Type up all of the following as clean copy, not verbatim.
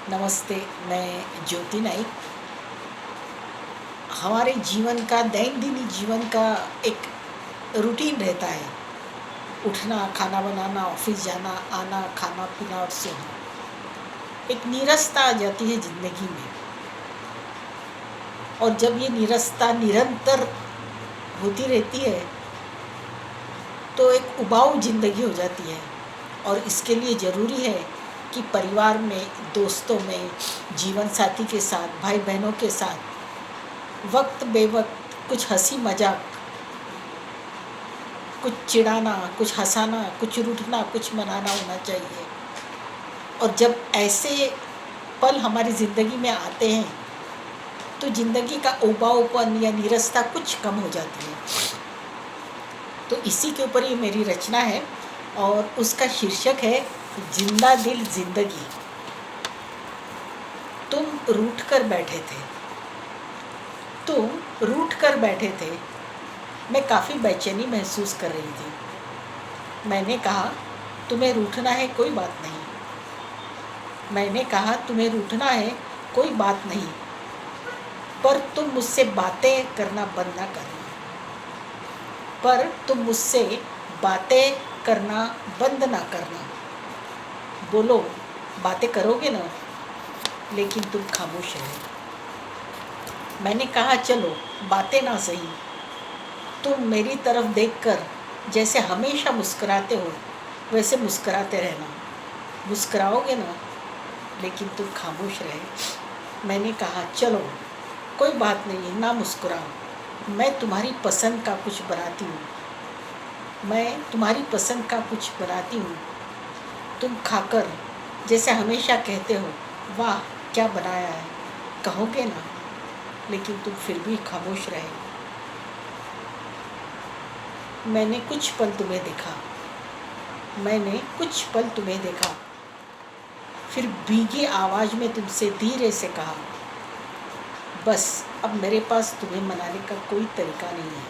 नमस्ते, मैं ज्योति नाइक। हमारे जीवन का दैनंदिन जीवन का एक रूटीन रहता है। उठना, खाना बनाना, ऑफिस जाना, आना, खाना पीना और सोना। एक नीरसता आ जाती है ज़िंदगी में, और जब ये नीरसता निरंतर होती रहती है तो एक उबाऊ ज़िंदगी हो जाती है। और इसके लिए ज़रूरी है कि परिवार में, दोस्तों में, जीवन साथी के साथ, भाई बहनों के साथ वक्त बेवक्त कुछ हंसी मजाक, कुछ चिढ़ाना, कुछ हंसाना, कुछ रूठना, कुछ मनाना होना चाहिए। और जब ऐसे पल हमारी ज़िंदगी में आते हैं तो ज़िंदगी का उबाऊपन या नीरसता कुछ कम हो जाती है। तो इसी के ऊपर ये मेरी रचना है और उसका शीर्षक है जिंदा दिल जिंदगी। तुम रूठ कर बैठे थे, तुम रूठ कर बैठे थे। मैं काफ़ी बेचैनी महसूस कर रही थी। मैंने कहा, तुम्हें रूठना है कोई बात नहीं। मैंने कहा, तुम्हें रूठना है कोई बात नहीं, पर तुम मुझसे बातें करना बंद ना करना। पर तुम मुझसे बातें करना बंद ना करना। बोलो, बातें करोगे ना, लेकिन तुम खामोश रहे। मैंने कहा, चलो बातें ना सही, तुम मेरी तरफ देखकर जैसे हमेशा मुस्कुराते हो वैसे मुस्कुराते रहना। मुस्कुराओगे ना, लेकिन तुम खामोश रहे। मैंने कहा, चलो कोई बात नहीं, ना मुस्कुराओ। मैं तुम्हारी पसंद का कुछ बनाती हूँ, मैं तुम्हारी पसंद का कुछ बनाती हूँ। तुम खाकर जैसे हमेशा कहते हो, वाह क्या बनाया है, कहोगे ना, लेकिन तुम फिर भी खामोश रहे। मैंने कुछ पल तुम्हें देखा, मैंने कुछ पल तुम्हें देखा, फिर भीगी आवाज़ में तुमसे धीरे से कहा, बस अब मेरे पास तुम्हें मनाने का कोई तरीका नहीं है।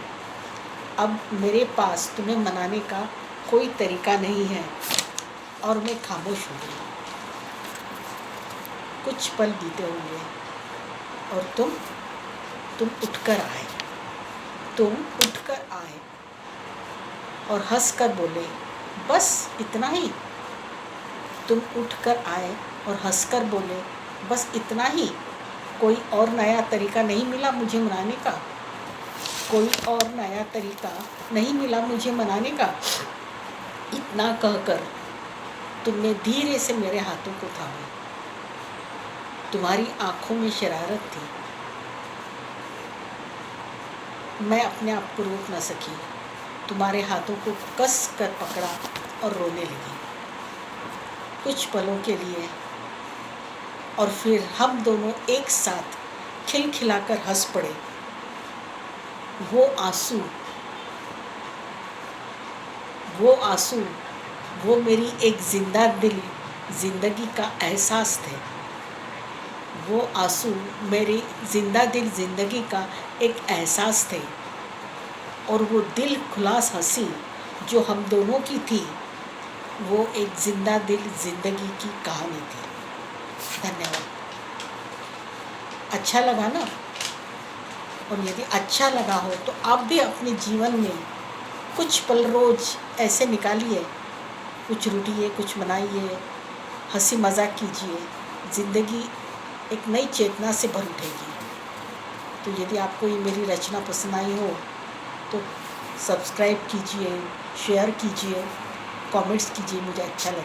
अब मेरे पास तुम्हें मनाने का कोई तरीका नहीं है। और मैं खामोश हो गई। कुछ पल बीते होंगे और तुम उठकर आए। तुम उठकर आए और हंसकर बोले, बस इतना ही। तुम उठकर आए और हंसकर बोले, बस इतना ही। कोई और नया तरीका नहीं मिला मुझे मनाने का, कोई और नया तरीका नहीं मिला मुझे मनाने का। इतना कहकर तुमने धीरे से मेरे हाथों को थामा। तुम्हारी आंखों में शरारत थी। मैं अपने आप को रोक न सकी। तुम्हारे हाथों को कस कर पकड़ा और रोने लगी कुछ पलों के लिए। और फिर हम दोनों एक साथ खिलखिलाकर हंस पड़े। वो आंसू, वो मेरी एक जिंदा दिल जिंदगी का एहसास थे। वो आंसू मेरी जिंदा दिल जिंदगी का एक एहसास थे। और वो दिल खुलास हंसी जो हम दोनों की थी, वो एक जिंदा दिल जिंदगी की कहानी थी। धन्यवाद। अच्छा लगा ना? और यदि अच्छा लगा हो तो आप भी अपने जीवन में कुछ पल रोज ऐसे निकालिए, कुछ रूठिए, कुछ मनाइए, हंसी मजाक कीजिए। ज़िंदगी एक नई चेतना से भर उठेगी। तो यदि आपको ये मेरी रचना पसंद आई हो तो सब्सक्राइब कीजिए, शेयर कीजिए, कमेंट्स कीजिए, मुझे अच्छा लगेगा।